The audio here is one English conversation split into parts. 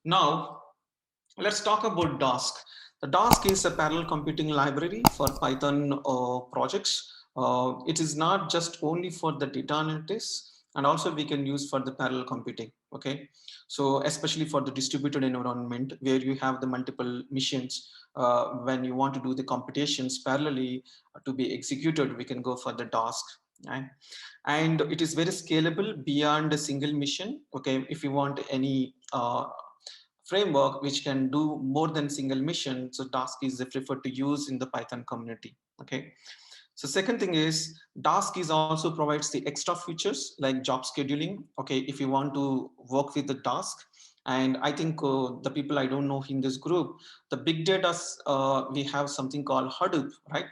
Now, let's talk about Dask. The Dask is a parallel computing library for Python projects. It is not just only for the data analytics, and also we can use for the parallel computing. Okay, so especially for the distributed environment where you have the multiple missions, when you want to do the computations parallelly to be executed, we can go for the Dask. Right? And it is very scalable beyond a single mission. Okay, if you want any framework which can do more than single mission, so Dask is preferred to use in the Python community. Okay, so second thing is Dask is also provides the extra features like job scheduling. Okay, if you want to work with the Dask, and I think the people I don't know in this group, the big data, we have something called Hadoop, right?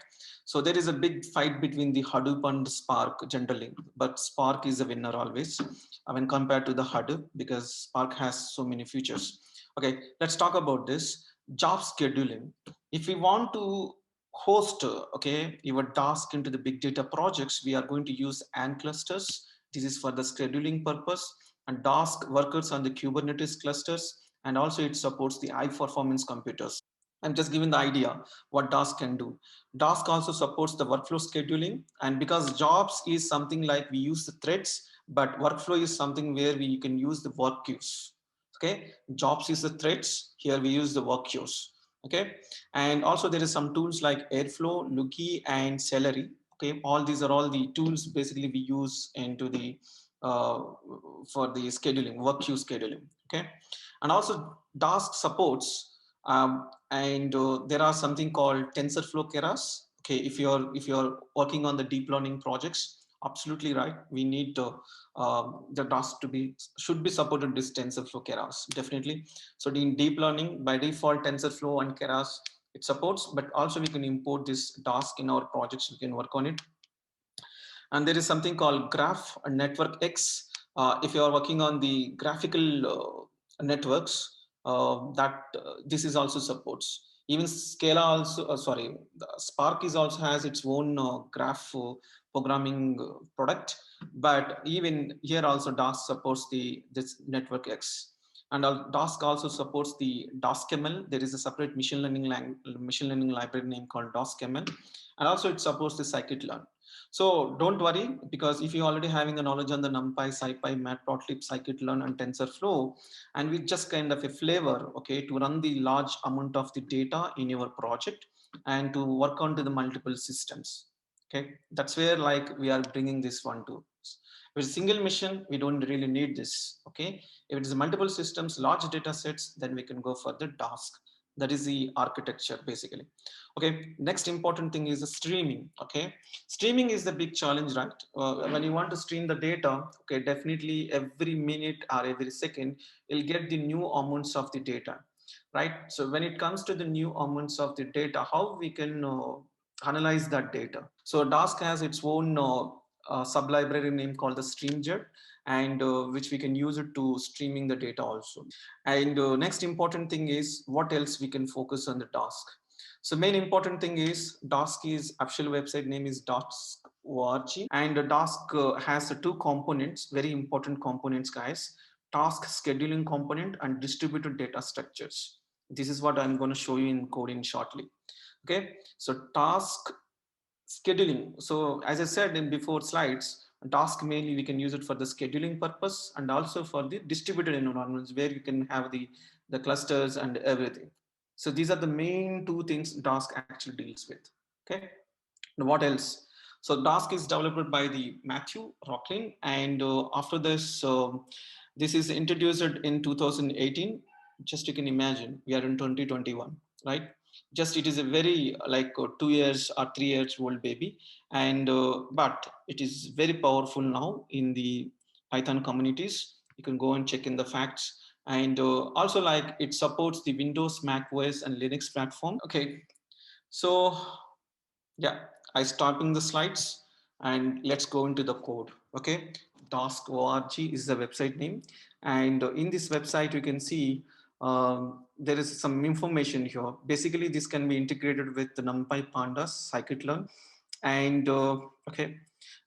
So there is a big fight between the Hadoop and Spark generally, but Spark is a winner always when compared to the Hadoop because Spark has so many features. Okay, let's talk about this job scheduling. If we want to host okay your task into the big data projects, we are going to use Ant clusters. This is for the scheduling purpose, and Dask workers on the Kubernetes clusters, and also it supports the high performance computers. I'm just giving the idea what Dask can do. Dask also supports the workflow scheduling, and because jobs is something like we use the threads, but workflow is something where we can use the work queues. Okay, jobs is the threads. Here we use the work queues. Okay, and also there is some tools like Airflow, Lookie, and Celery. Okay, all these are all the tools basically we use into the uh, for the scheduling, work queue scheduling. Okay, and also Dask supports and there are something called TensorFlow Keras. Okay, if you're working on the deep learning projects, absolutely right. We need the Dask to be should be supported this TensorFlow Keras definitely. So in deep learning, by default, TensorFlow and Keras it supports, but also we can import this Dask in our projects. We can work on it. And there is something called Graph Network X. If you are working on the graphical networks, this is also supports. Even Scala also, sorry, the Spark is also has its own graph programming product, but even here also Dask supports the this Network X. And Dask also supports the DaskML. There is a separate machine learning library name called DaskML, and also it supports the scikit-learn. So don't worry, because if you're already having the knowledge on the NumPy, SciPy, Matplotlib, scikit-learn, and TensorFlow, and with just kind of a flavor, okay, to run the large amount of the data in your project and to work on to the multiple systems. Okay, that's where like we are bringing this one to. If it's a single mission, we don't really need this. Okay, if it is multiple systems, large data sets, then we can go for the Dask. That is the architecture basically. Okay, next important thing is the streaming. Okay, streaming is the big challenge, right? When you want to stream the data, okay, definitely every minute or every second you'll get the new amounts of the data, right? So when it comes to the new amounts of the data, how we can analyze that data? So Dask has its own sub library name called the streamjet, and which we can use it to streaming the data also. And next important thing is what else we can focus on the Dask. So main important thing is Dask is official website name is Dask.org, and Dask has two components, very important components, guys. Task scheduling component and distributed data structures. This is what I'm going to show you in coding shortly. Okay, so task scheduling. So as I said in before slides, Dask mainly we can use it for the scheduling purpose and also for the distributed environments where you can have the clusters and everything. So these are the main two things Dask actually deals with. Okay, and what else? So Dask is developed by the Matthew Rocklin, and after this, this is introduced in 2018. Just you can imagine, we are in 2021, right? Just it is a very 2 years or 3 years old baby, and but it is very powerful now in the Python communities. You can go and check in the facts, and also like it supports the Windows, Mac OS, and Linux platform. Okay, so yeah, I stopping the slides and let's go into the code. Okay, Dask.org is the website name, and in this website you can see there is some information here. Basically, this can be integrated with the NumPy, Pandas, Scikit-learn, and okay.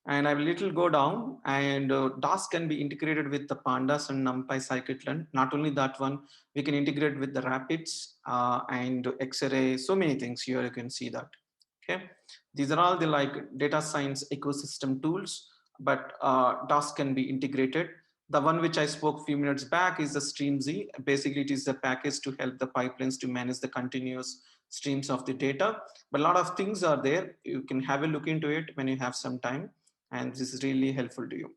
And I will little go down, and Dask can be integrated with the pandas and NumPy scikit-learn. Not only that one, we can integrate with the rapids and Xarray, so many things here you can see that. Okay, these are all the like data science ecosystem tools, but Dask can be integrated. The one which I spoke a few minutes back is the StreamZ. Basically, it is a package to help the pipelines to manage the continuous streams of the data. But a lot of things are there. You can have a look into it when you have some time, and this is really helpful to you.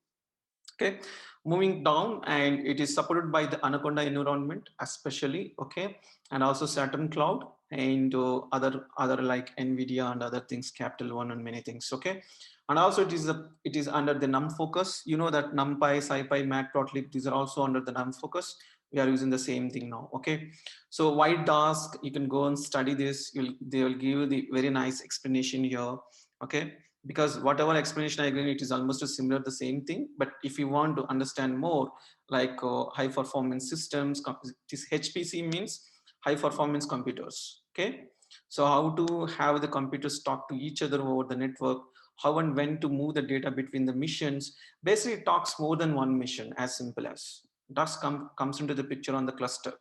Okay, moving down, and it is supported by the Anaconda environment especially. Okay, and also Saturn Cloud, and other like Nvidia and other things, Capital One and many things. Okay, and also it is under the NumFocus. You know that NumPy, SciPy, Matplotlib, these are also under the NumFocus. We are using the same thing now. Okay, so White Dask, you can go and study this. They will give you the very nice explanation here. Okay, because whatever explanation I give, it is almost similar, the same thing. But if you want to understand more, like high performance systems, this HPC means high performance computers. Okay, so how to have the computers talk to each other over the network, how and when to move the data between the missions. Basically, it talks more than one mission, as simple as Dust comes into the picture on the cluster.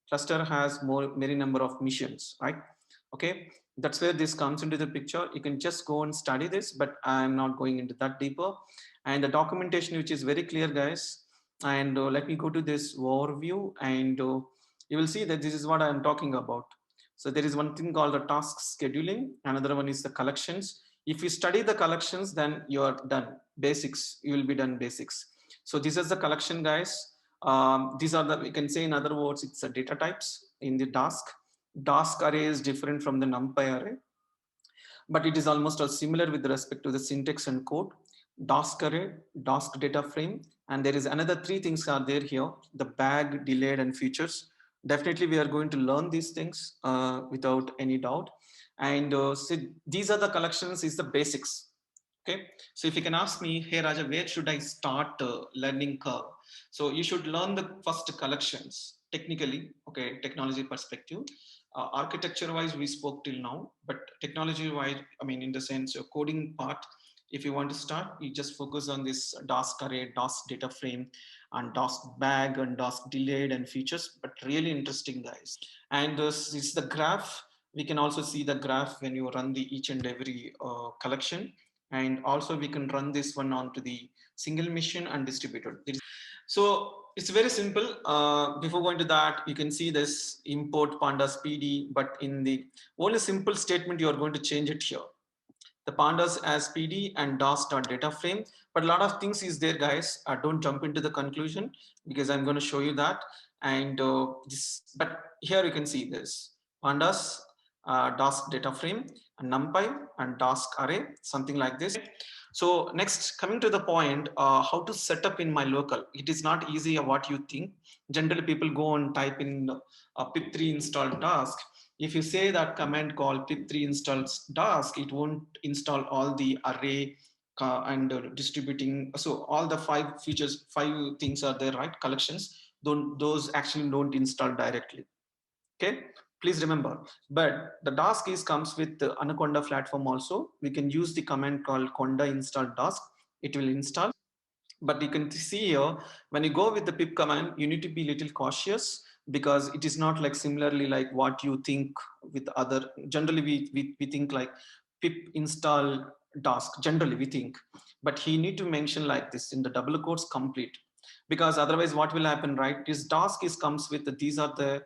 Cluster has many number of missions, right? Okay, that's where this comes into the picture. You can just go and study this, but I'm not going into that deeper. And the documentation, which is very clear, guys. And let me go to this overview, and you will see that this is what I'm talking about. So there is one thing called the task scheduling. Another one is the collections. If you study the collections, then you are done. Basics, you will be done basics. So this is the collection, guys. These are the, we can say in other words, it's the data types in the task. Dask array is different from the NumPy array, but it is almost all similar with respect to the syntax and code. Dask array, Dask data frame, and there is another three things are there here: the bag, delayed, and features. Definitely, we are going to learn these things without any doubt. And so these are the collections, is the basics. Okay, so if you can ask me, hey Raja, where should I start learning curve? So you should learn the first collections technically. Okay, technology perspective. Architecture wise, we spoke till now, but technology wise, I mean, in the sense of coding part, if you want to start, you just focus on this Dask array, Dask data frame, and Dask bag, and Dask delayed and features. But really interesting, guys. And this is the graph. We can also see the graph when you run the each and every collection, and also we can run this one onto the single mission and distributed. So it's very simple. Before going to that, you can see this import pandas PD, but in the only simple statement, you are going to change it here. The pandas as PD and DOS.data frame, but a lot of things is there, guys. Don't jump into the conclusion because I'm going to show you that. But here you can see this pandas, DOS data frame, and NumPy and Dask array, something like this. So next, coming to the point, how to set up in my local. It is not easy what you think. Generally, people go and type in pip3 install Dask. If you say that command called pip3 installs Dask, it won't install all the array and distributing. So all the five features, five things are there, right? Collections. Those actually don't install directly. Okay, please remember. But the Dask is comes with the Anaconda platform also. We can use the command called conda install Dask. It will install. But you can see here, when you go with the pip command, you need to be a little cautious because it is not like similarly like what you think with other. Generally, we think like pip install Dask. Generally, we think, but he need to mention like this in the double quotes complete, because otherwise what will happen, right? This Dask is comes with these are the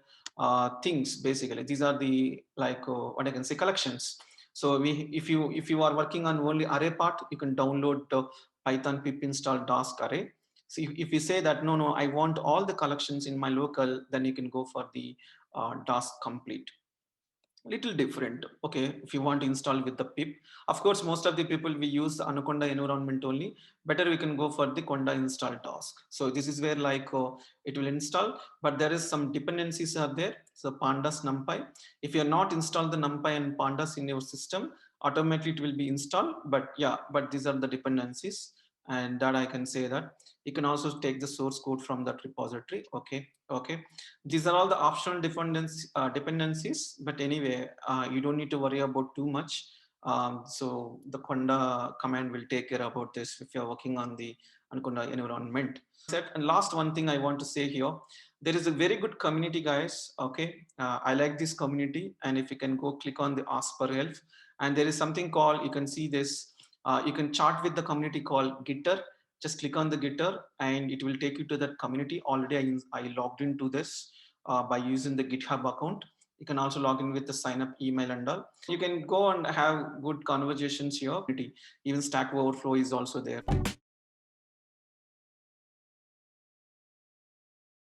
things. Basically these are the like what I can say, collections. So if you are working on only array part, you can download Python pip install Dask array. So if you say that no, I want all the collections in my local, then you can go for the Dask complete. Little different. Okay, if you want to install with the pip, of course most of the people we use the Anaconda environment only. Better we can go for the conda install Dask. So this is where like it will install, but there is some dependencies are there. So pandas numpy, if you are not installed the numpy and pandas in your system, automatically it will be installed. But yeah, but these are the dependencies, and that I can say that you can also take the source code from that repository. Okay, these are all the optional dependencies, but anyway, you don't need to worry about too much. So the Conda command will take care about this if you're working on the Anaconda environment. And last one thing I want to say here, there is a very good community, guys. Okay, I like this community, and if you can go click on the Ask for Help, and there is something called, you can see this. You can chat with the community called Gitter. Just click on the Gitter, and it will take you to that community. Already, I logged into this by using the GitHub account. You can also log in with the sign up email and all. You can go and have good conversations here. Even Stack Overflow is also there.